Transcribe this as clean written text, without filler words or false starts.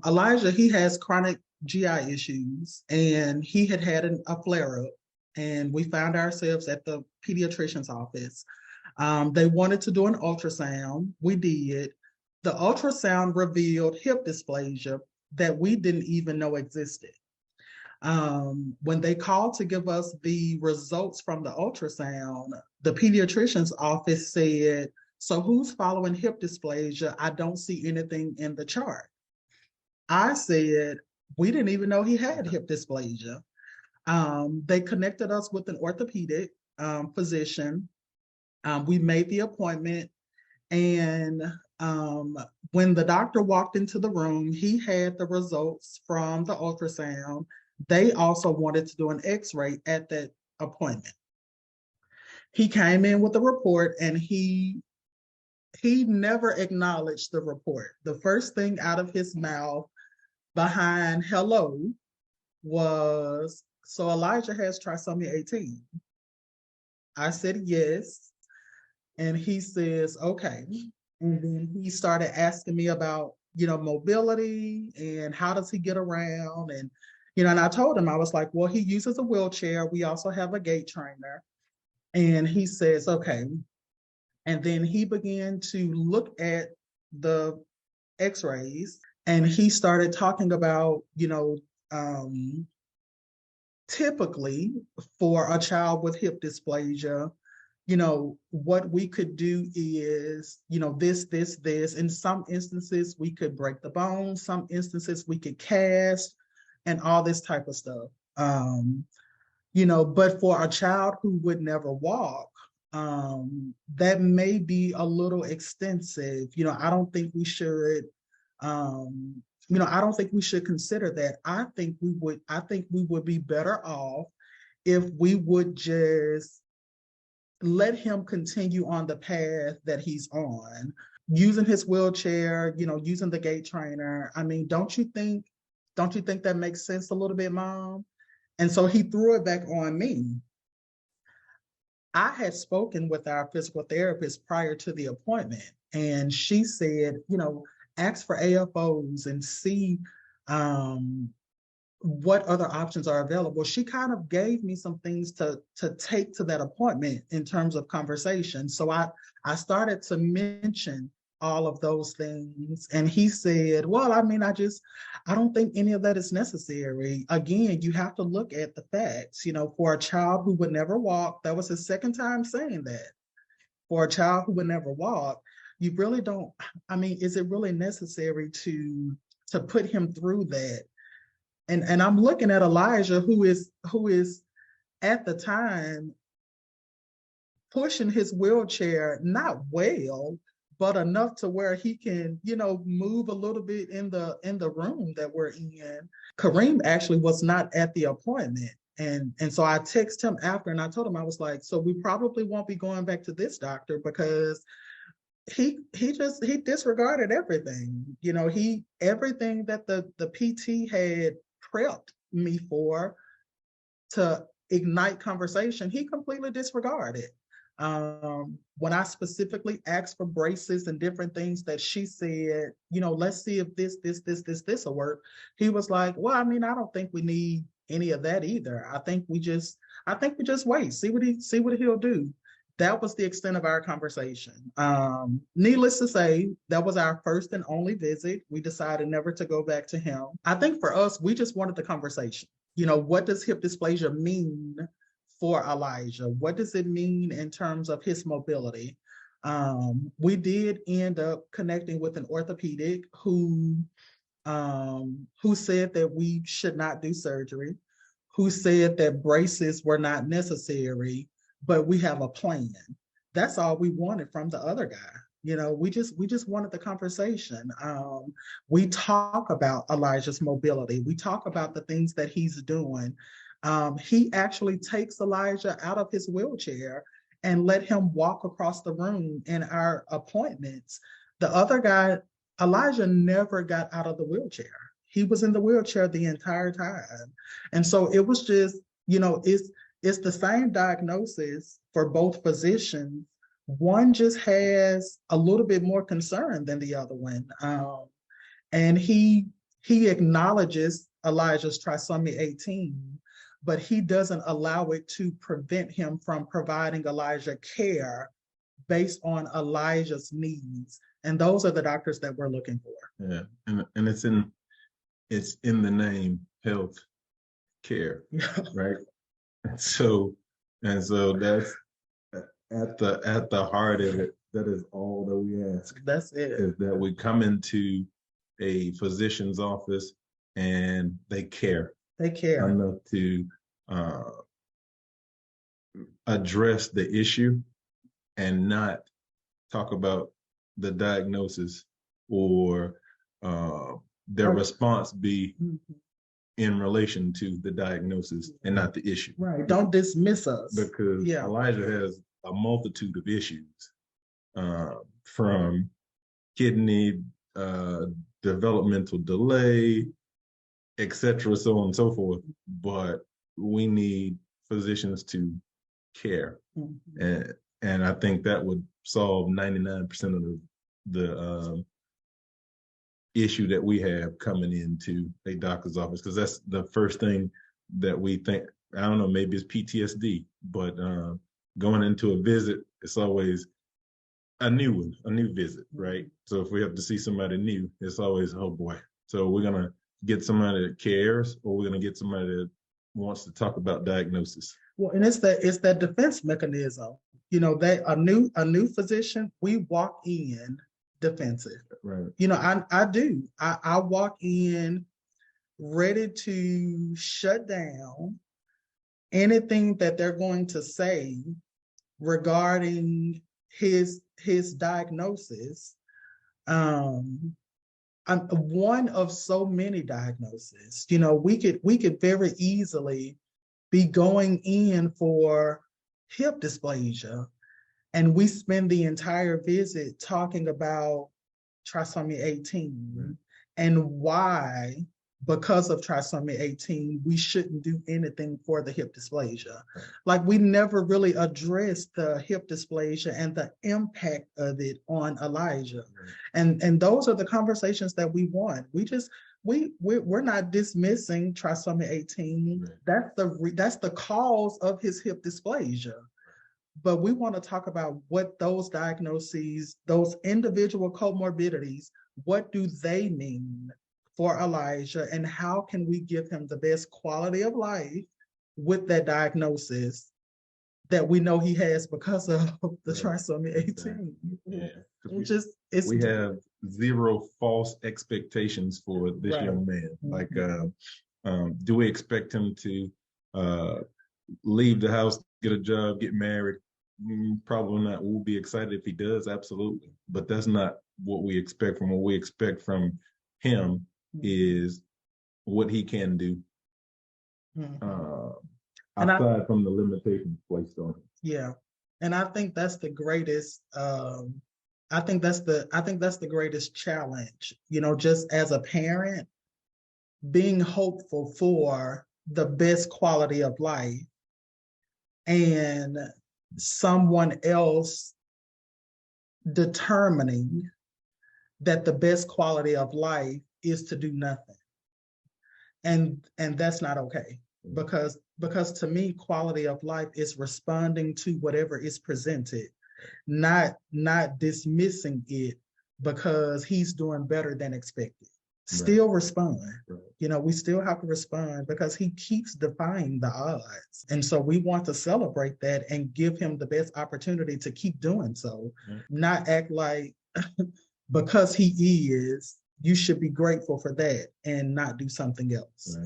Elijah, he has chronic GI issues, and he had had a flare up, and we found ourselves at the pediatrician's office. They wanted to do an ultrasound. We did. The ultrasound revealed hip dysplasia that we didn't even know existed. When they called to give us the results from the ultrasound, the pediatrician's office said, "So who's following hip dysplasia? I don't see anything in the chart." I said, "We didn't even know he had hip dysplasia." They connected us with an orthopedic physician. We made the appointment, and when the doctor walked into the room, he had the results from the ultrasound. They also wanted to do an x-ray at that appointment. He came in with a report, and he never acknowledged the report. The first thing out of his mouth behind hello was, "So Elijah has trisomy 18. I said yes. And he says, "Okay." And then he started asking me about, mobility and how does he get around. And I told him, I was like, "Well, he uses a wheelchair. We also have a gait trainer." And he says, "Okay." And then he began to look at the x-rays, and he started talking about, typically for a child with hip dysplasia, what we could do is, this. In some instances, we could break the bone. Some instances, we could cast and all this type of stuff. But for a child who would never walk, that may be a little extensive. I don't think we should, I don't think we should consider that. I think we would be better off if we would just let him continue on the path that he's on, using his wheelchair, using the gait trainer. I mean, don't you think that makes sense a little bit, Mom? And so he threw it back on me. I had spoken with our physical therapist prior to the appointment, and she said, ask for AFOs and see what other options are available. She kind of gave me some things to take to that appointment in terms of conversation. So I started to mention all of those things, and he said, "Well, I mean, I don't think any of that is necessary." Again, you have to look at the facts. For a child who would never walk, that was his second time saying that. For a child who would never walk, you really don't. I mean, is it really necessary to put him through that? And I'm looking at Elijah, who is at the time pushing his wheelchair, not well, but enough to where he can, move a little bit in the room that we're in. Kareem actually was not at the appointment. And so I texted him after, and I told him, I was like, "So we probably won't be going back to this doctor because he disregarded everything. Everything that the PT had prepped me for to ignite conversation, he completely disregarded. When I specifically asked for braces and different things that she said, let's see if this will work, he was like, "Well, I mean, I don't think we need any of that either. I think we just wait, see what he'll do." That was the extent of our conversation. Needless to say, that was our first and only visit. We decided never to go back to him. I think for us, we just wanted the conversation. What does hip dysplasia mean for Elijah? What does it mean in terms of his mobility? We did end up connecting with an orthopedic who said that we should not do surgery, who said that braces were not necessary, but we have a plan. That's all we wanted from the other guy. We just wanted the conversation. We talk about Elijah's mobility. We talk about the things that he's doing. He actually takes Elijah out of his wheelchair and let him walk across the room in our appointments. The other guy, Elijah, never got out of the wheelchair. He was in the wheelchair the entire time. And so it was just, it's the same diagnosis for both physicians. One just has a little bit more concern than the other one. And he he acknowledges Elijah's trisomy 18, but he doesn't allow it to prevent him from providing Elijah care based on Elijah's needs. And those are the doctors that we're looking for. Yeah, and it's in the name health care, right? So that's at the heart of it. That is all that we ask. That's it. Is that we come into a physician's office and they care. They care enough to address the issue and not talk about the diagnosis or their response be in relation to the diagnosis and not the issue. Right. Don't dismiss us. Because Elijah has a multitude of issues, from kidney developmental delay, etc., so on and so forth. But we need physicians to care, and I think that would solve 99% of the issue that we have coming into a doctor's office, because that's the first thing that we think. I don't know, maybe it's PTSD, but going into a visit, it's always a new visit, right? So if we have to see somebody new, it's always, oh boy. So we're gonna get somebody that cares, or we're gonna get somebody that wants to talk about diagnosis. Well, and it's that defense mechanism. You know, that a new physician, we walk in defensive. Right. You know, I do. I walk in ready to shut down anything that they're going to say regarding his diagnosis. I'm one of so many diagnoses. You know, we could very easily be going in for hip dysplasia, and we spend the entire visit talking about trisomy 18 and why, because of trisomy 18, we shouldn't do anything for the hip dysplasia. Like, we never really addressed the hip dysplasia and the impact of it on Elijah. And those are the conversations that we want. We're not dismissing trisomy 18. That's the cause of his hip dysplasia. But we want to talk about what those diagnoses, those individual comorbidities, what do they mean for Elijah, and how can we give him the best quality of life with that diagnosis that we know he has because of the trisomy 18. Yeah. We have zero false expectations for this young man. Like, do we expect him to leave the house, get a job, get married? Probably not. We'll be excited if he does, absolutely. But that's not what we expect from him. What we expect from him is what he can do, aside from the limitations placed on him. Yeah, and I think that's the greatest. I think that's the greatest challenge. You know, just as a parent, being hopeful for the best quality of life, and someone else determining that the best quality of life is to do nothing. And that's not okay, because to me, quality of life is responding to whatever is presented, not dismissing it because he's doing better than expected. Still respond. You know, we still have to respond because he keeps defying the odds. And so we want to celebrate that and give him the best opportunity to keep doing so, not act like because he is, you should be grateful for that and not do something else.